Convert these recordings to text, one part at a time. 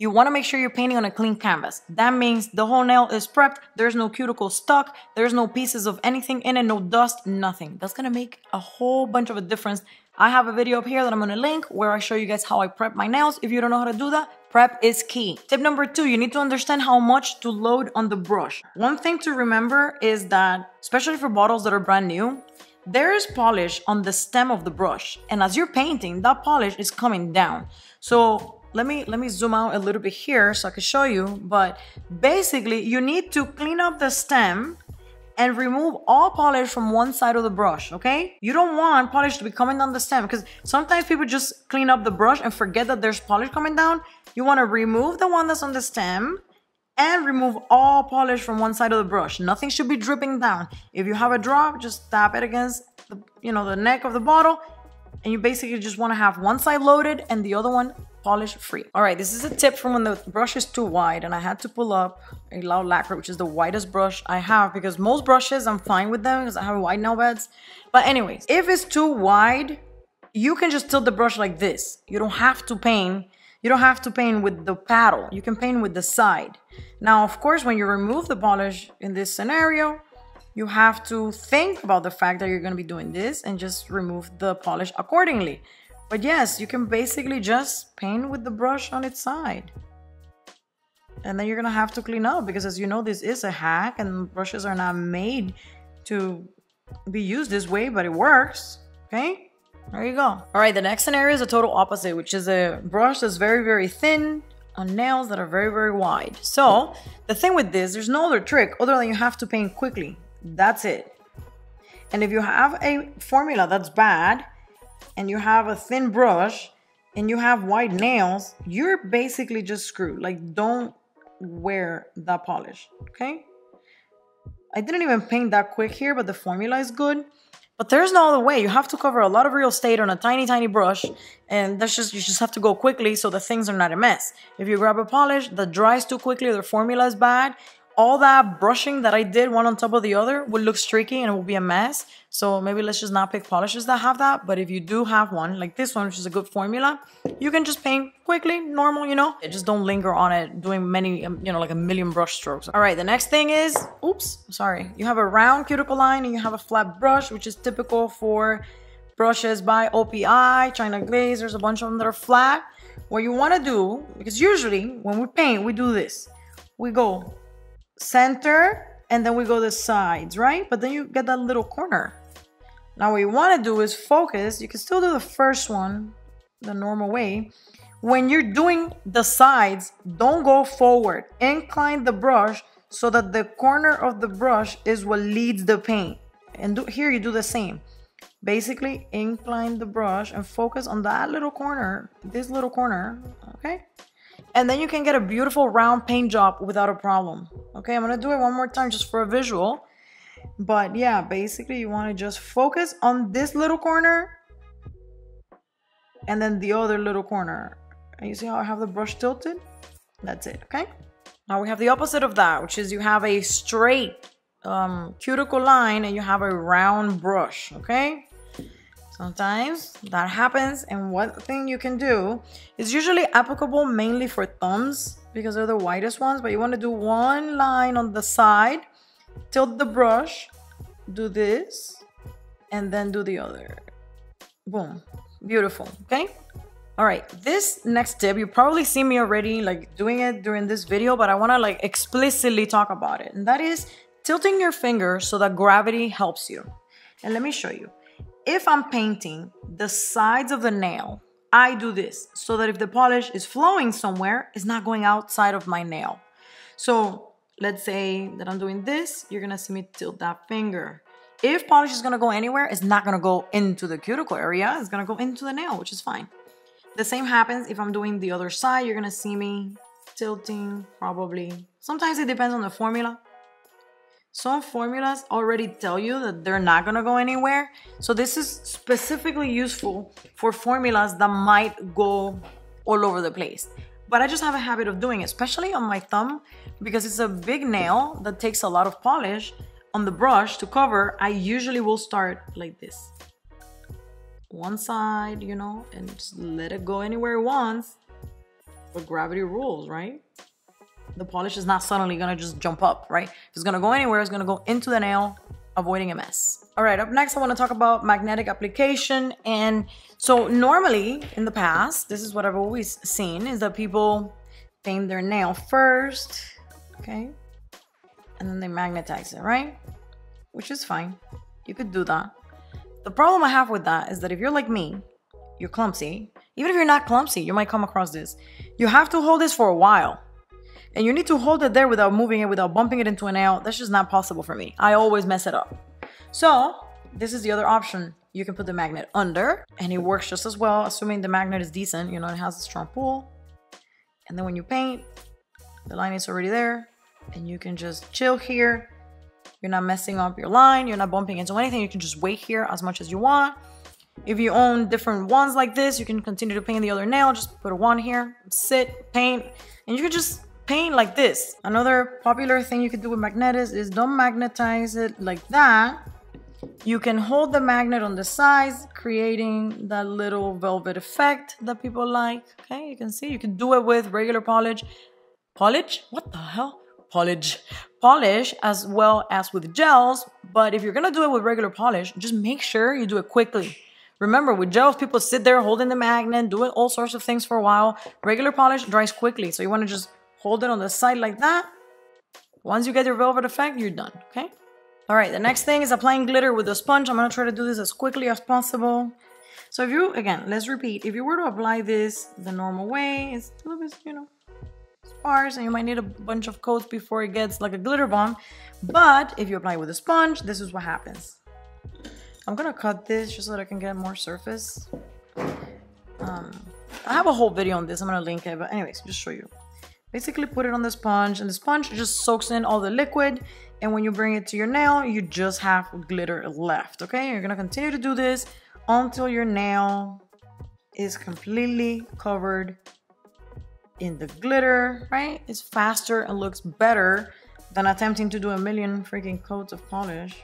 You want to make sure you're painting on a clean canvas. That means the whole nail is prepped. There's no cuticle stuck. There's no pieces of anything in it, no dust, nothing. That's going to make a whole bunch of a difference. I have a video up here that I'm going to link where I show you guys how I prep my nails. If you don't know how to do that, prep is key. Tip number 2, you need to understand how much to load on the brush. One thing to remember is that, especially for bottles that are brand new, there is polish on the stem of the brush. And as you're painting, that polish is coming down. So let me zoom out a little bit here so I can show you. But basically, you need to clean up the stem and remove all polish from one side of the brush, okay? You don't want polish to be coming down the stem because sometimes people just clean up the brush and forget that there's polish coming down. You want to remove the one that's on the stem and remove all polish from one side of the brush. Nothing should be dripping down. If you have a drop, just tap it against the, the neck of the bottle, and you basically just want to have one side loaded and the other one polish free. All right, this is a tip from when the brush is too wide and I had to pull up a loud lacquer, which is the widest brush I have, because most brushes I'm fine with them because I have wide nail beds. But anyways, if it's too wide, you can just tilt the brush like this. You don't have to paint. You don't have to paint with the paddle. You can paint with the side. Now, of course, when you remove the polish in this scenario, you have to think about the fact that you're going to be doing this and just remove the polish accordingly. But yes, you can basically just paint with the brush on its side. And then you're going to have to clean up because, as you know, this is a hack and brushes are not made to be used this way, but it works. Okay? There you go. All right, the next scenario is a total opposite, which is a brush that's very, very thin on nails that are very, very wide. So the thing with this, there's no other trick other than you have to paint quickly. That's it. And if you have a formula that's bad and you have a thin brush and you have wide nails, you're basically just screwed. Like, don't wear that polish, okay? I didn't even paint that quick here, but the formula is good. But there's no other way. You have to cover a lot of real estate on a tiny, tiny brush. And that's just, you just have to go quickly so the things are not a mess. If you grab a polish that dries too quickly or the formula is bad, all that brushing that I did one on top of the other will look streaky and it will be a mess. So maybe let's just not pick polishes that have that. But if you do have one, like this one, which is a good formula, you can just paint quickly, normal, Just don't linger on it doing many, like a million brush strokes. All right, the next thing is, you have a round cuticle line and you have a flat brush, which is typical for brushes by OPI, China Glaze. There's a bunch of them that are flat. What you want to do, because usually when we paint, we do this. We go center and then we go the sides, right? But then you get that little corner. Now what you want to do is focus. You can still do the first one the normal way. When you're doing the sides, don't go forward. Incline the brush so that the corner of the brush is what leads the paint. And here you do the same. Basically incline the brush and focus on that little corner, this little corner, okay? And then you can get a beautiful round paint job without a problem. Okay, I'm going to do it one more time just for a visual. But yeah, basically you want to just focus on this little corner and then the other little corner. And you see how I have the brush tilted? That's it, okay? Now we have the opposite of that, which is you have a straight cuticle line and you have a round brush, okay? Sometimes that happens, and one thing you can do is usually applicable mainly for thumbs because they're the widest ones, but you want to do one line on the side, tilt the brush, do this, and then do the other. Boom. Beautiful, okay? All right, this next tip, you probably see me already like doing it during this video, but I want to like explicitly talk about it, and that is tilting your finger so that gravity helps you. And let me show you. If I'm painting the sides of the nail, I do this so that if the polish is flowing somewhere, it's not going outside of my nail. So let's say that I'm doing this, you're gonna see me tilt that finger. If polish is gonna go anywhere, it's not gonna go into the cuticle area, it's gonna go into the nail, which is fine. The same happens if I'm doing the other side, you're gonna see me tilting probably. Sometimes it depends on the formula. Some formulas already tell you that they're not gonna go anywhere. So this is specifically useful for formulas that might go all over the place. But I just have a habit of doing it, especially on my thumb, because it's a big nail that takes a lot of polish on the brush to cover. I usually will start like this. One side, and just let it go anywhere it wants. But gravity rules, right? The polish is not suddenly gonna just jump up, right? If it's gonna go anywhere, it's gonna go into the nail, avoiding a mess. All right, up next, I wanna talk about magnetic application. And so normally in the past, this is what I've always seen, is that people paint their nail first, okay? And then they magnetize it, right? Which is fine. You could do that. The problem I have with that is that if you're like me, you're clumsy. Even if you're not clumsy, you might come across this. You have to hold this for a while. And you need to hold it there without moving it, without bumping it into a nail. That's just not possible for me. I always mess it up. So this is the other option. You can put the magnet under and it works just as well, assuming the magnet is decent, you know, it has a strong pull. And then when you paint, the line is already there and you can just chill here. You're not messing up your line. You're not bumping into anything. You can just wait here as much as you want. If you own different wands like this, you can continue to paint the other nail. Just put a wand here, sit, paint, and you can just paint like this. Another popular thing you could do with magnets is don't magnetize it like that. You can hold the magnet on the sides, creating that little velvet effect that people like. Okay, you can see. You can do it with regular polish. Polish? What the hell? Polish as well as with gels. But if you're gonna do it with regular polish, just make sure you do it quickly. Remember, with gels, people sit there holding the magnet, doing all sorts of things for a while. Regular polish dries quickly, so you want to just hold it on the side like that. Once you get your velvet effect, you're done, okay? All right, the next thing is applying glitter with a sponge. I'm gonna try to do this as quickly as possible. So if you, again, let's repeat. If you were to apply this the normal way, it's a little bit, you know, sparse, and you might need a bunch of coats before it gets like a glitter bomb. But if you apply it with a sponge, this is what happens. I'm gonna cut this just so that I can get more surface. I have a whole video on this. I'm gonna link it, but anyways, just show you. Basically put it on the sponge, and the sponge just soaks in all the liquid, and when you bring it to your nail, you just have glitter left, okay? You're gonna continue to do this until your nail is completely covered in the glitter, right? It's faster and looks better than attempting to do a million freaking coats of polish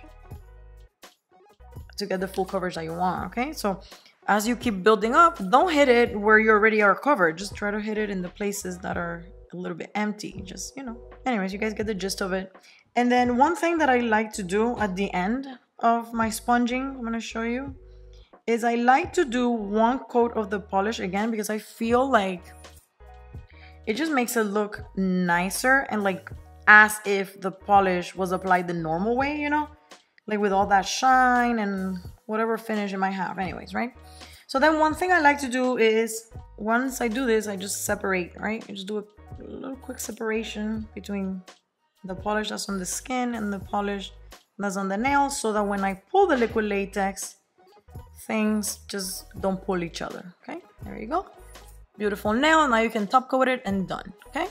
to get the full coverage that you want, okay? So as you keep building up, don't hit it where you already are covered. Just try to hit it in the places that are a little bit empty, just, you know. Anyways, you guys get the gist of it. And then one thing that I like to do at the end of my sponging, I'm gonna show you, is I like to do one coat of the polish again, because I feel like it just makes it look nicer and like as if the polish was applied the normal way, you know? Like with all that shine and whatever finish it might have, anyways, right? So then one thing I like to do is, once I do this, I just separate, right? I just do a little quick separation between the polish that's on the skin and the polish that's on the nails, so that when I pull the liquid latex, things just don't pull each other, okay? There you go. Beautiful nail. Now you can top coat it and done, okay?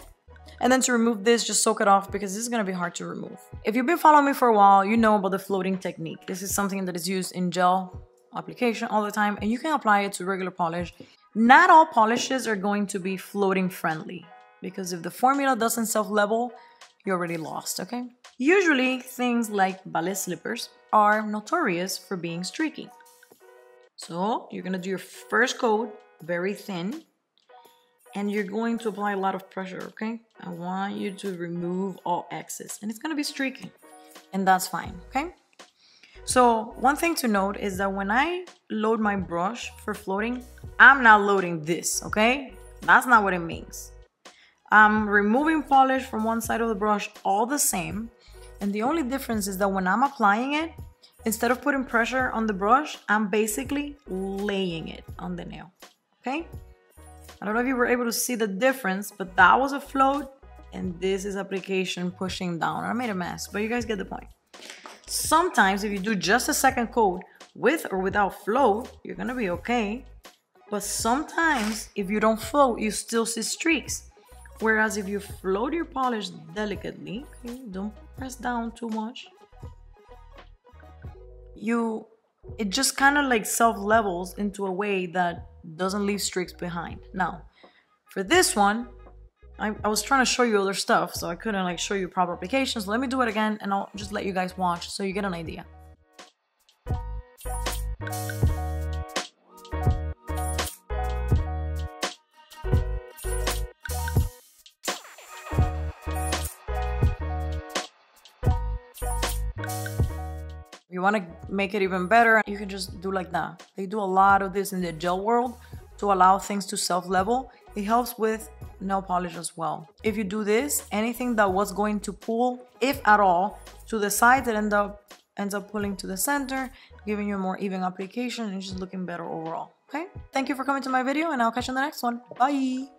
And then to remove this, just soak it off, because this is going to be hard to remove. If you've been following me for a while, you know about the floating technique. This is something that is used in gel application all the time, and you can apply it to regular polish. Not all polishes are going to be floating friendly, because if the formula doesn't self-level, you're already lost, okay? Usually, things like ballet slippers are notorious for being streaky. So you're going to do your first coat very thin, and you're going to apply a lot of pressure, okay? I want you to remove all excess, and it's gonna be streaky, and that's fine, okay? So one thing to note is that when I load my brush for floating, I'm not loading this, okay? That's not what it means. I'm removing polish from one side of the brush all the same, and the only difference is that when I'm applying it, instead of putting pressure on the brush, I'm basically laying it on the nail, okay? I don't know if you were able to see the difference, but that was a float and this is application pushing down. I made a mess, but you guys get the point. Sometimes if you do just a second coat with or without float, you're gonna be okay. But sometimes if you don't float, you still see streaks. Whereas if you float your polish delicately, okay, don't press down too much, it just kind of like self-levels into a way that doesn't leave streaks behind. Now, for this one, I was trying to show you other stuff, so I couldn't like show you proper applications. So let me do it again, and I'll just let you guys watch so you get an idea. you want to make it even better, you can just do like that. They do a lot of this in the gel world to allow things to self-level. It helps with nail polish as well. If you do this, anything that was going to pull, if at all, to the sides, it ends up pulling to the center, giving you a more even application and just looking better overall. Okay? Thank you for coming to my video, and I'll catch you in the next one. Bye!